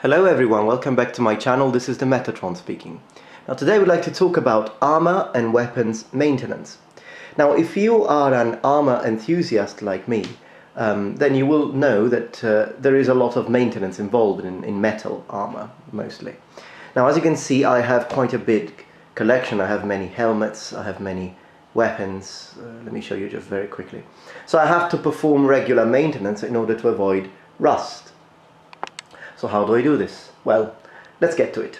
Hello everyone, welcome back to my channel. This is the Metatron speaking. Now today we'd like to talk about armor and weapons maintenance. Now if you are an armor enthusiast like me, then you will know that there is a lot of maintenance involved in metal armor mostly. Now as you can see, I have quite a big collection. I have many helmets, I have many weapons. Let me show you just very quickly. So I have to perform regular maintenance in order to avoid rust. So how do I do this? Well, let's get to it.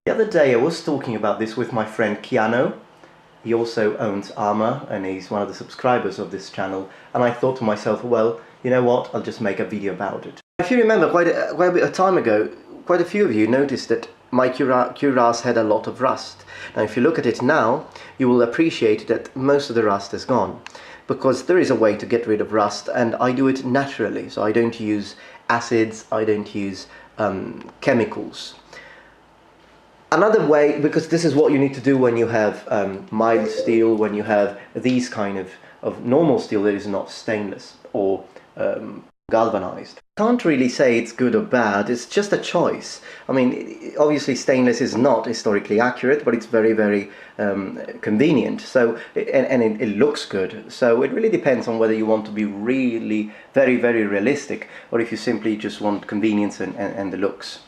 The other day I was talking about this with my friend Keanu. He also owns Armour and he's one of the subscribers of this channel, and I thought to myself, well, you know what, I'll just make a video about it. If you remember, quite a bit of time ago, quite a few of you noticed that my cuirass had a lot of rust. Now if you look at it now, you will appreciate that most of the rust is gone, because there is a way to get rid of rust, and I do it naturally. So I don't use acids, I don't use chemicals. Another way, because this is what you need to do when you have mild steel, when you have these kind of normal steel that is not stainless or galvanized. Can't really say it's good or bad, it's just a choice. I mean, obviously stainless is not historically accurate, but it's very, very convenient. So, and it looks good. So it really depends on whether you want to be really very, very realistic, or if you simply just want convenience and the looks.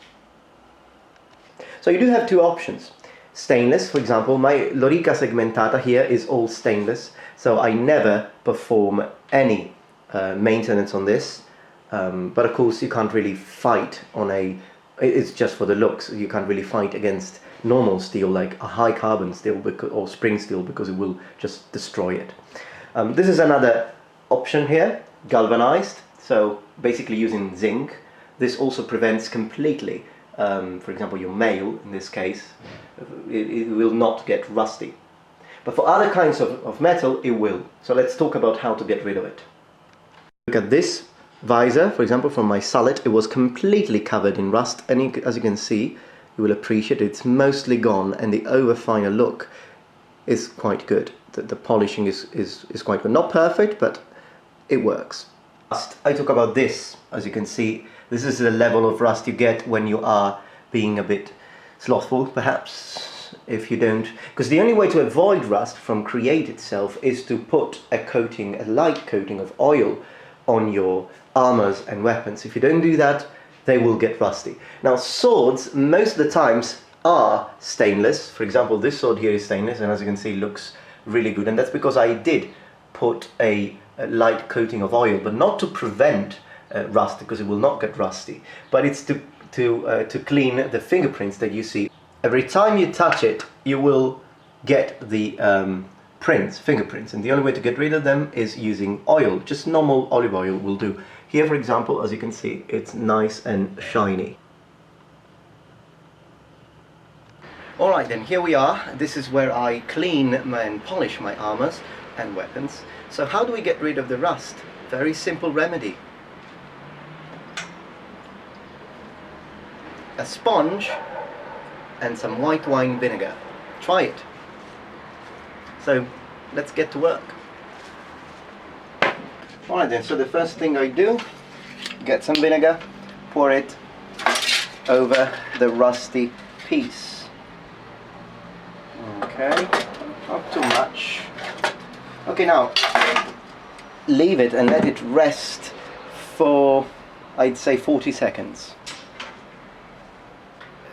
So you do have two options. Stainless, for example, my lorica segmentata here is all stainless, so I never perform any maintenance on this. But of course you can't really fight on it's just for the looks. You can't really fight against normal steel like a high carbon steel or spring steel, because it will just destroy it. This is another option here, galvanized, so basically using zinc. This also prevents completely, for example, your mail in this case, it will not get rusty. But for other kinds of metal it will. So let's talk about how to get rid of it. Look at this visor, for example, from my Sulet. It was completely covered in rust, and as you can see, you will appreciate it's mostly gone, and the over-finer look is quite good. The polishing is quite good. Not perfect, but it works. I talk about this. As you can see, this is the level of rust you get when you are being a bit slothful, perhaps, if you don't. Because the only way to avoid rust from create itself is to put a light coating of oil on your armors and weapons. If you don't do that, they will get rusty. Now swords, most of the times, are stainless. For example, this sword here is stainless, and as you can see, looks really good, and that's because I did put a light coating of oil, but not to prevent rust, because it will not get rusty, but it's to clean the fingerprints that you see. Every time you touch it, you will get the fingerprints, and the only way to get rid of them is using oil. Just normal olive oil will do. Here, for example, as you can see, it's nice and shiny. Alright then, here we are. This is where I clean and polish my armors and weapons. So how do we get rid of the rust? Very simple remedy. A sponge and some white wine vinegar. Try it. So let's get to work. Alright then, so the first thing I do, get some vinegar, pour it over the rusty piece. Okay, not too much. Okay, now leave it and let it rest for, I'd say, 40 seconds.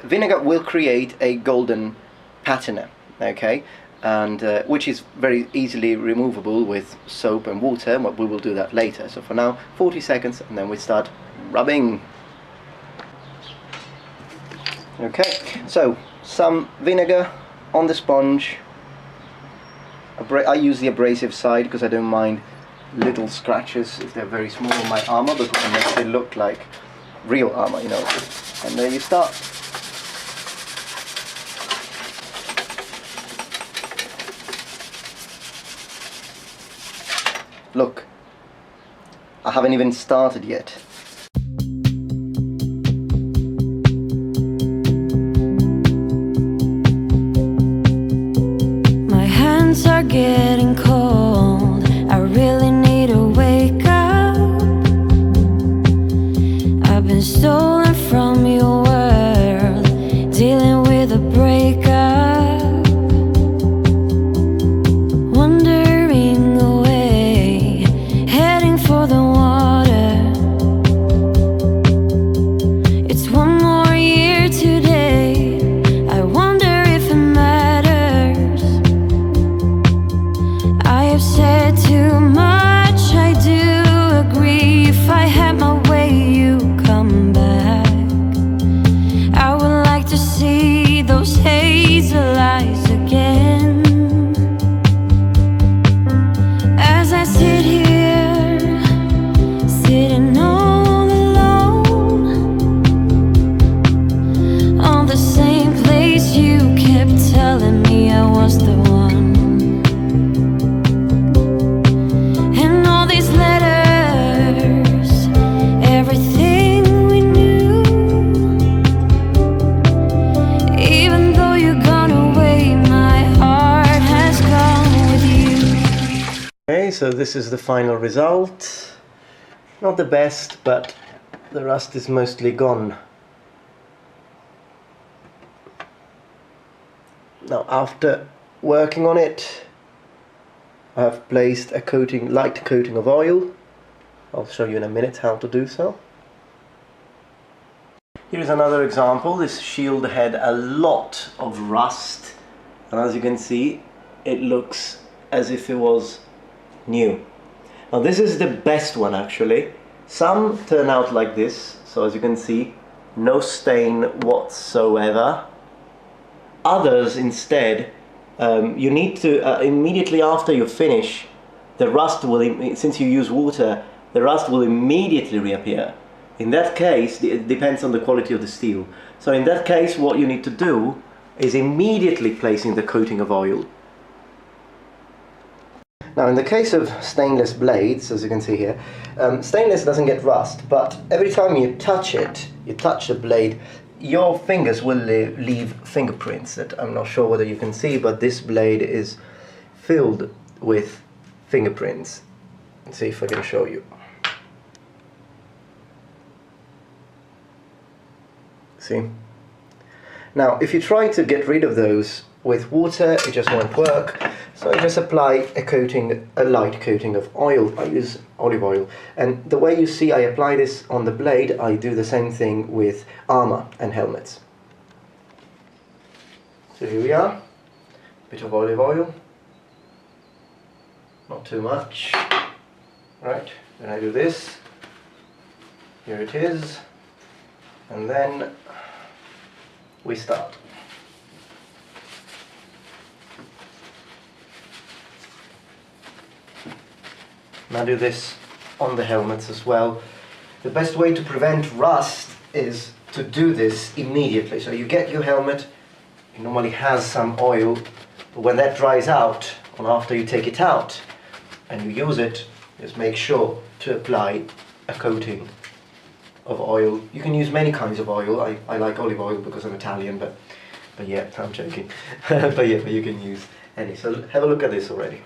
Vinegar will create a golden patina, okay? And which is very easily removable with soap and water, but we will do that later. So for now, 40 seconds, and then we start rubbing. Okay, so some vinegar on the sponge. I use the abrasive side because I don't mind little scratches if they're very small on my armor, because it makes it look like real armor, you know. And there you start. Look, I haven't even started yet. My hands are getting cold. I really need to wake up. I've been stolen from your world. so this is the final result. Not the best, but the rust is mostly gone. Now, after working on it, I have placed a coating, light coating of oil. I'll show you in a minute how to do so. Here is another example. This shield had a lot of rust, and as you can see, it looks as if it was new. Now this is the best one actually. Some turn out like this, so as you can see, no stain whatsoever. Others instead, you need to, immediately after you finish, the rust will, since you use water, the rust will immediately reappear. In that case, it depends on the quality of the steel. So in that case, what you need to do is immediately placing the coating of oil. Now in the case of stainless blades, as you can see here, stainless doesn't get rust, but every time you touch it, you touch the blade, your fingers will leave fingerprints that I'm not sure whether you can see, but this blade is filled with fingerprints. Let's see if I can show you. See? Now, if you try to get rid of those with water, it just won't work. So I just apply a coating, a light coating of oil. I use olive oil. And the way you see I apply this on the blade, I do the same thing with armor and helmets. So here we are. A bit of olive oil. Not too much. Right, then I do this. Here it is. And then we start. And I do this on the helmets as well. The best way to prevent rust is to do this immediately. So you get your helmet, it normally has some oil, but when that dries out, or after you take it out and you use it, just make sure to apply a coating of oil. You can use many kinds of oil. I like olive oil because I'm Italian, but yeah, I'm joking. but you can use any. So have a look at this already.